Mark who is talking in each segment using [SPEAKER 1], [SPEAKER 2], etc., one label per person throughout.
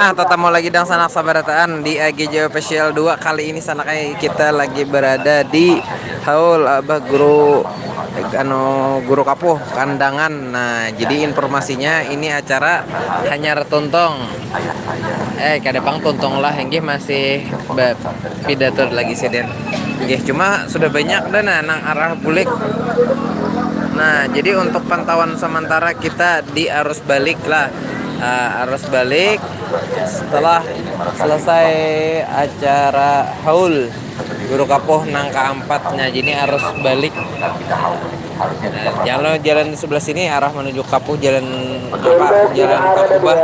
[SPEAKER 1] Tetap mau lagi dong sanak sabarataan di AGJ Official 2. Kali ini sanaknya kita lagi berada di Haul Abah Guru Guru Kapuh Kandangan. Nah, jadi informasinya ini acara hanya retuntong. Kadepang tuntong lah enggih masih pidato lagi seden. Enggih cuma sudah banyak dan nang arah bulik. Nah, jadi untuk pantauan sementara kita di arus balik lah. Arus balik setelah selesai acara haul Guru Kapuh nang keempatnya, jadi arus balik. Jalan di sebelah sini arah menuju Kapuh, jalan Kakubah.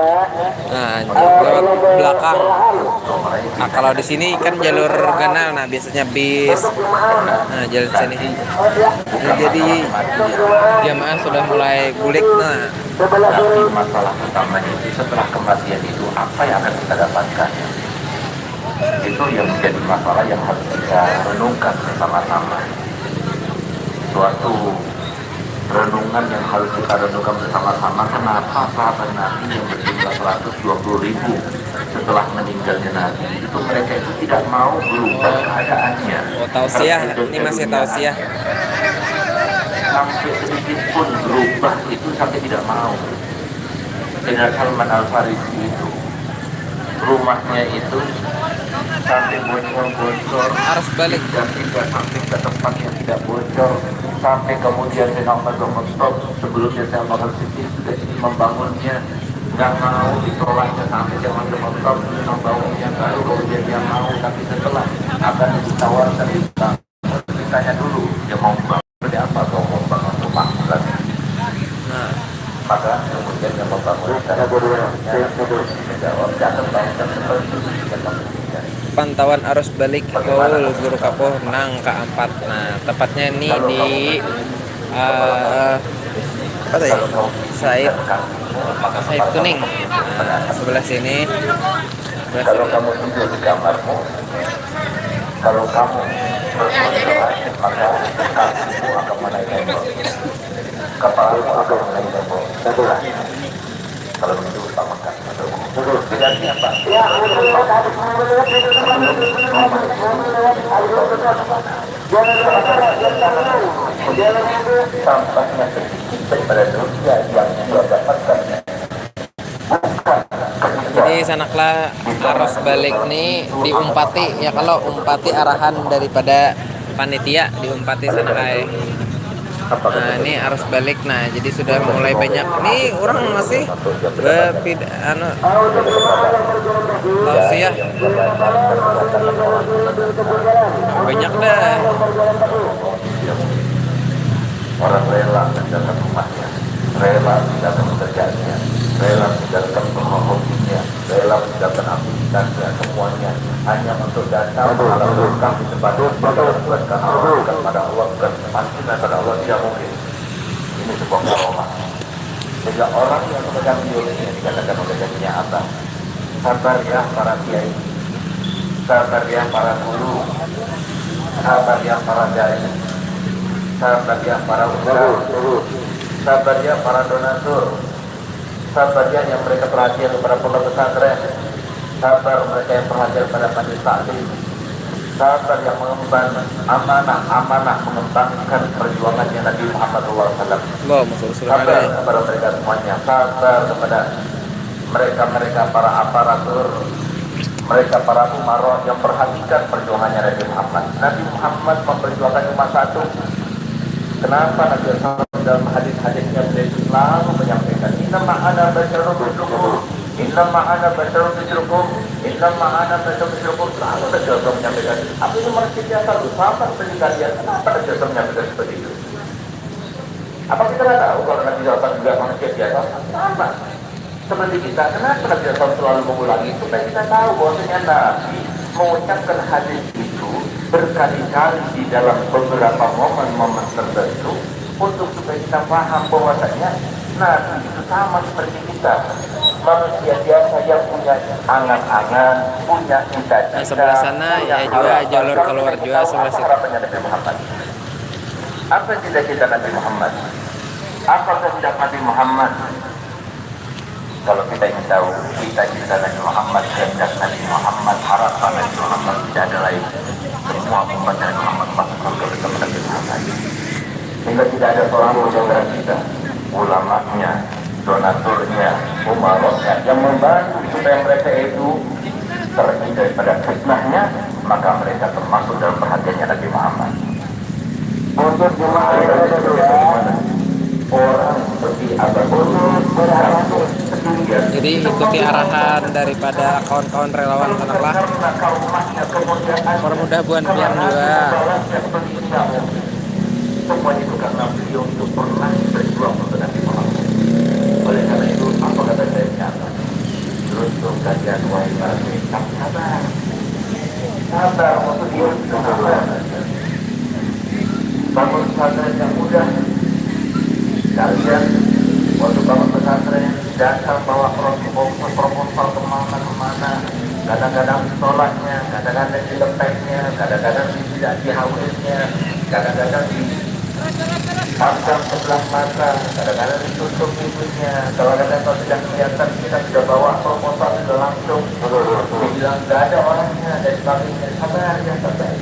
[SPEAKER 1] Nah, lewat belakang. Nah, kalau di sini kan jalur ganal, nah biasanya bis. Nah, jalan sini. Nah, jadi jamaah sudah mulai gulik. Nah,
[SPEAKER 2] tapi masalah utamanya itu setelah kematian itu apa yang akan kita dapatkan, itu yang menjadi masalah yang harus kita renungkan bersama-sama. Suatu renungan yang harus kita renungkan bersama-sama. Kenapa sahabat Nabi yang berjumlah 120.000 setelah meninggalnya Nabi itu mereka itu tidak mau berubah keadaannya?
[SPEAKER 1] tausiah, ini masih tausiah.
[SPEAKER 2] Sampai sedikit pun berubah itu sampai tidak mau. Dengan Salman Al Farisi itu rumahnya itu sampai bocor
[SPEAKER 1] Arus balik
[SPEAKER 2] dan tidak sampai ke tempat yang tidak bocor, sampai kemudian saya stop sebelumnya saya bakal Siddiq sudah ingin membangunnya, nggak mau ditolaknya sampai saya stop membangunnya, baru kemudian dia mau, tapi setelah akan ditawarkan ditanya dulu dia mau bangun seperti apa, atau mau bangun rumah lagi.
[SPEAKER 1] Nah,
[SPEAKER 2] Maka kemudian yang membangun menjawab jangan bangun seperti itu.
[SPEAKER 1] pantauan arus balik haul Guru Kapuh nang keempat. Nah, tepatnya ini di apa tadi? Said Kuning. Nah, sebelah sini.
[SPEAKER 2] Kalau kamu tidur di kamarmu, kalau kamu bersolat, maka kakimu akan menaik tembok, kepalamu akan menaik tembok. Tentulah. Kalau begitu utamakan. Bedanya apa? Sampahnya sedikit daripada dunia yang dia dapatkan.
[SPEAKER 1] Jadi sanaklah arus balik nih diumpati ya, kalau umpati arahan daripada panitia diumpati sanaklah. Nah, ini arus balik. Nah, jadi sudah mulai banyak nih orang masih tausiah. Banyak dah.
[SPEAKER 2] Orang rela meninggalkan rumahnya, rela meninggalkan pekerjaannya, rela meninggalkan hobinya, rela meninggalkan aktivitasnya, semuanya hanya untuk datang melakukan di tempat bukan pada Allah, bukan panggilan pada Allah, tidak mungkin. Ini sebuah karomah. Sehingga orang yang memegang biolognya dikatakan oleh jadinya apa? Sabar ya para kiai, sabar ya para guru, sabar ya para dai, sabar ya para ustaz, sabar ya para donatur, sabar ya yang mereka perhatian kepada pondok pesantren, sabar mereka yang perhatian pada majelis taklim, sabar yang mengemban amanah mengembangkan perjuangannya Nabi Muhammad SAW. Sabar kepada mereka semuanya, sabar kepada mereka para aparatur, mereka para umarah yang perhatikan perjuangannya Nabi Muhammad. Nabi Muhammad memperjuangkan cuma satu. Kenapa Nabi SAW dalam hadis-hadisnya beliau selalu menyampaikan, Inna ma'ana basyarum mislukum, Inna ma'ana basyarum mislukum, Inna ma'ana basyarum mislukum. Selalu Nabi SAW menyampaikan. Apa itu manusia biasa lu? Sama seperti kalian. Kenapa Nabi SAW menyampaikan seperti itu? Apa kita nggak tahu kalau Nabi SAW juga manusia biasa? Sama seperti kita. Kenapa Nabi SAW selalu mengulangi? Supaya kita tahu bahwasanya Nabi mengucapkan hadis itu berkali-kali di dalam beberapa momen-momen tertentu untuk supaya kita paham bahwasanya Nabi itu sama seperti kita, manusia biasa yang punya angan-angan, punya cita-cita.
[SPEAKER 1] Nah, sebelah sana ya juga jalur keluar juga sebelah situ.
[SPEAKER 2] Harapannya Nabi Muhammad. Apa cita-cita Nabi Muhammad? Apa kehendak Nabi Muhammad? Kalau kita ingin tahu cita-cita Nabi Muhammad, kehendak Nabi Muhammad, harapan Nabi Muhammad, tidak ada lain. Semua umat Nabi Muhammad masuk surga bersama Nabi Muhammad. Sehingga tidak ada seorang pun di antara kita, ulamanya, donaturnya, umaroknya, yang membantu supaya mereka itu terhindar daripada fitnahnya, maka mereka termasuk dalam perhatiannya Nabi Muhammad. Untuk jemaah yang ada di mana orang seperti
[SPEAKER 1] Jadi ikuti arahan daripada kawan-kawan relawan Tanaklah. Permudah buan pian juga.
[SPEAKER 2] Semuanya itu karena beliau itu pernah berjuang untuk Nabi Muhammad. Oleh karena itu, apa kata saya nyata? Terus kalian wahai para sabar. Sabar untuk dia itu sabar. Bangun pesantren yang mudah. Kalian waktu bangun pesantren datang bawa proposal kemana-mana. Kadang-kadang ditolaknya, kadang-kadang dilepeknya, kadang-kadang tidak dihawirnya, kadang-kadang dipasang sebelah mata, kadang-kadang ditutup pintunya. Kadang-kadang kalau tidak kelihatan kita sudah bawa proposal sudah langsung dibilang tidak ada orangnya dan sebagainya. Sabar ya sabar.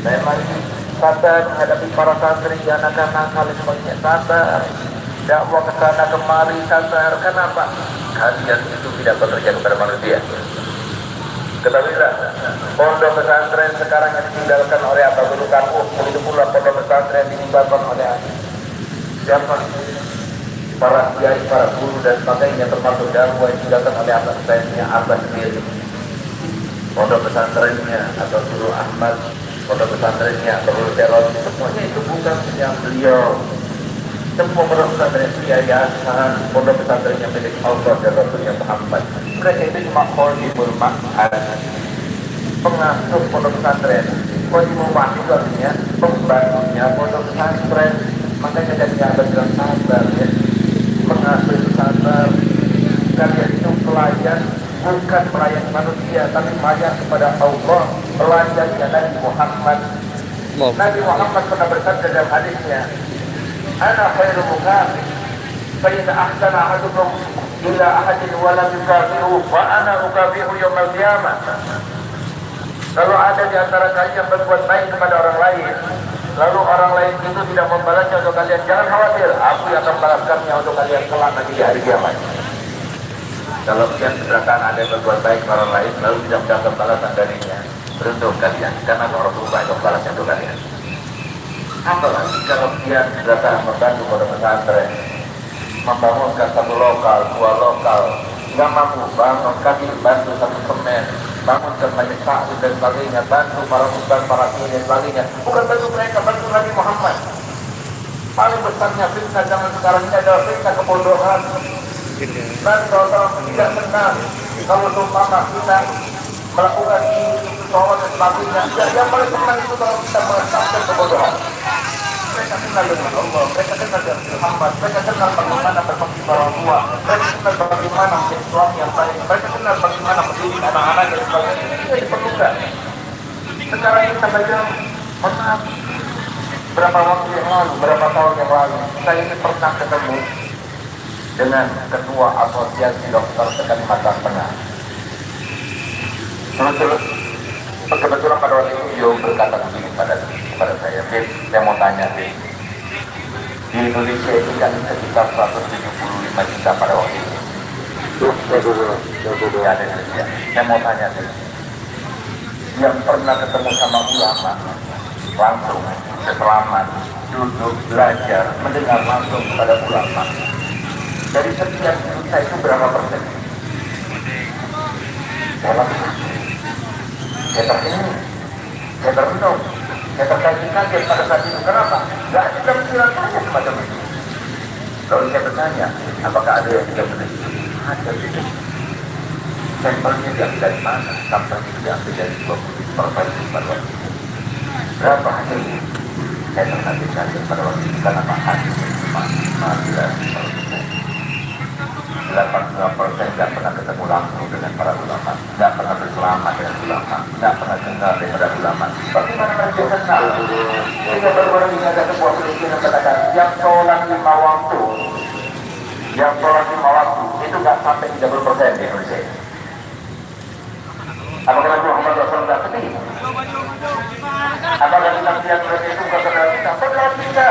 [SPEAKER 2] Saya masih sabar menghadapi para santri anak-anak kali sebagainya. Sabar. Dakwah ke sana kemari sabar. Kenapa? Kalian itu tidak bekerja kepada manusia. Ketahuilah, pondok pesantren sekarang yang ditinggalkan oleh Abu Guru Kampung, begitu pula pondok pesantren ditinggalkan oleh siapa? Para kiai, para guru dan sebagainya, termasuk dakwah yang ditinggalkan oleh atas saya Abah sendiri. Pondok pesantrennya atau Guru Ahmad, pondok pesantrennya atau Guru Teror, semuanya itu bukan yang beliau. Semua pondok pesantren yayasan, pondok pesantren yang milik Allah dan Rasulnya Muhammad. Mereka itu cuma khodimul ma'had, pengasuh pondok pesantren. Khodimul ma'had itu artinya pembantunya pondok pesantren. Makanya dari yang bilang sabar ya. Pengasuh itu sabar. Kalian itu pelayan, bukan pelayan manusia, tapi pelayan kepada Allah, pelayannya Nabi Muhammad. Nabi Muhammad pernah bersabda dalam hadisnya, Ana khairu mukafi fa in ahsana ahadukum ila ahadin wa lam yukafihu wa ana ukafihu yaumil qiyamah. Kalau ada di antara kalian yang berbuat baik kepada orang lain, lalu orang lain itu tidak membalasnya untuk kalian, jangan khawatir, aku yang akan membalaskannya untuk kalian kelak nanti di hari kiamat. Kalau kalian sedangkan ada yang berbuat baik kepada orang lain, lalu tidak mendapatkan balasan darinya, beruntung kalian, karena orang berubah itu balasnya untuk kalian. Apalagi kalau dia datang membantu pada pesantren, membangunkan satu lokal, dua lokal, nggak mampu bangun kaki, bantu satu semen, bangunkan banyak sa'ud dan sebagainya, bantu para ustaz, para kiai dan sebagainya. Bukan bantu mereka, bantu Nabi Muhammad. Paling besarnya fitnah zaman sekarang ini adalah fitnah kebodohan. Dan kalau tidak benar, kalau umpama kita melakukan ini, sholat dan sebagainya, yang paling senang itu kalau kita mengatakan kebodohan. Mereka kenal dengan Allah, mereka kenal dengan Muhammad, mereka kenal bagaimana berbakti orang tua, mereka kenal bagaimana menjadi suami yang baik, mereka kenal bagaimana mendidik anak-anak dan sebagainya. Ini yang diperlukan. Sekarang kita baca, maaf, berapa waktu yang lalu, berapa tahun yang lalu, saya ini pernah ketemu dengan ketua asosiasi dokter Kalimantan Tengah. Terus kebetulan pada waktu itu beliau berkata begini kepada saya, saya mau tanya, di Indonesia itu kan sekitar 175 juta pada waktu itu. Ya, ada Indonesia. Saya mau tanya, yang pernah ketemu sama ulama langsung, selamat, duduk, belajar, mendengar langsung kepada ulama, dari sekian juta itu berapa persen? Saya terkini, saya terbentuk, saya terkaget-kaget pada saat itu. Kenapa? Gak ada pikiran saya semacam itu. Lalu saya bertanya, apakah ada yang tidak benar? Ada itu. Sampelnya diambil dari mana? Sampelnya diambil dari 20% pada waktu itu. Berapa hasilnya? Saya terkaget-kaget pada waktu itu. Kenapa hasilnya cuma 82% tidak pernah ketemu langsung dengan para ulama, tidak pernah berselamat dengan ulama, tidak pernah kenal dengan ulama. Bagaimana mereka kenal? Sehingga baru-baru ini ada sebuah peristiwa yang katakan yang sholat 5 waktu, itu itu nggak sampai 30% di Indonesia. Apakah Nabi Muhammad SAW nggak sedih? Apakah kita melihat mereka itu bukan saudara kita? Saudara kita.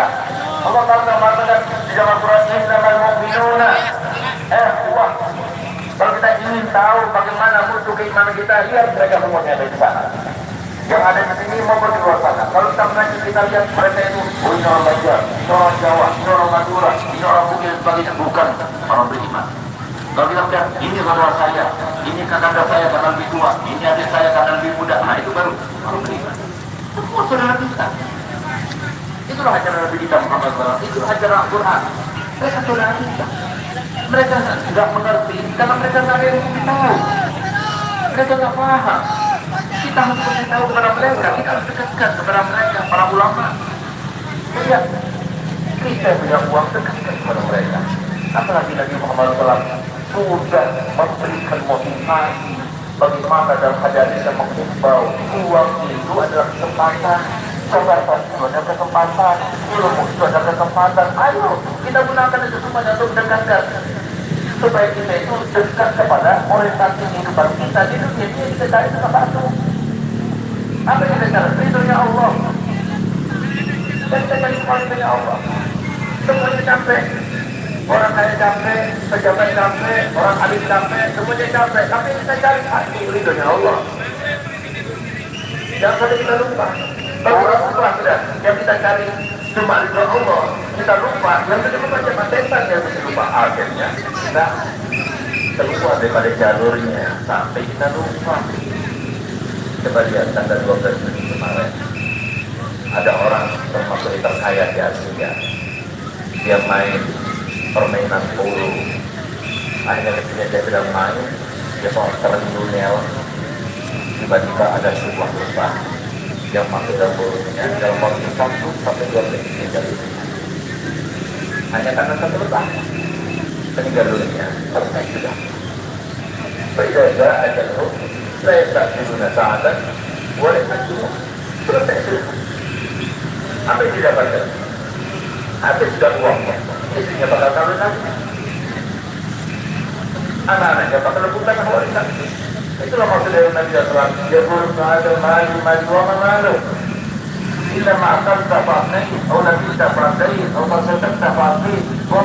[SPEAKER 2] Allah Ta'ala mengatakan di dalam Quran ini innamal mu'minuna wah. Kalau kita ingin tahu bagaimana mutu keimanan kita, lihat mereka semuanya ada di sana. Yang ada di sini maupun di luar sana. Kalau kita mengaji, kita lihat mereka itu, ini orang Banjar, ini orang Jawa, ini orang Madura, ini orang Bugis dan sebagainya, bukan orang beriman. Kalau kita lihat, ini saudara saya, ini kakanda saya karena lebih tua, ini adik saya karena lebih muda, nah itu baru orang beriman. Semua saudara kita. Itulah ajaran Nabi kita Muhammad SAW. Itulah ajaran Al-Quran. Mereka saudara kita. Mereka nggak mengerti karena mereka nggak ada yang tahu. Mereka nggak paham. Kita harus beritahu kepada mereka. Kita harus dekatkan kepada mereka, para ulama. Ya, kita punya uang dekatkan kepada mereka. Apalagi Nabi Muhammad SAW sudah memberikan motivasi bagaimana dalam hadis yang mengimbau uang itu adalah kesempatan. Sahabat itu ada kesempatan, ilmu itu ada kesempatan. Ayo kita gunakan itu semuanya untuk mendekatkan supaya kita itu dekat kepada orientasi kehidupan kita di dunia ini. Kita cari sesuatu. Apa yang kita cari? Ridhonya Allah. Dan kita cari kualitasnya Allah. Semuanya capek. Orang kaya capek, pejabat capek, orang alim capek, semuanya capek. Tapi kita cari hati ridhonya Allah. Jangan sampai kita lupa. Bahwa Allah sudah yang kita cari cuma ridho Allah, kita lupa yang kedua macam setan yang kita lupa akhirnya kita keluar daripada jalurnya sampai kita lupa. Coba lihat tanggal 12 Juni kemarin ada orang termasuk yang terkaya di Asia, dia main permainan polo, akhirnya ketika dia sedang main dia mau terdunia, tiba-tiba ada sebuah lubang yang masuk dalam mulutnya dalam waktu 1-2 menit dari hanya karena satu lubang meninggal dunia. Selesai sudah. Berbeda ada loh. Saya tak guna sahabat boleh maju. Selesai sudah. Apa yang didapatkan? Habis sudah uangnya. Istrinya bakal kawin lagi. Anak-anaknya bakal rebutan warisan. Itulah maksud dari Nabi SAW. Dia buruk ada maju malu. Ila ma'akal tafakni, atau nabi tafakni, atau masyarakat tafakni, wa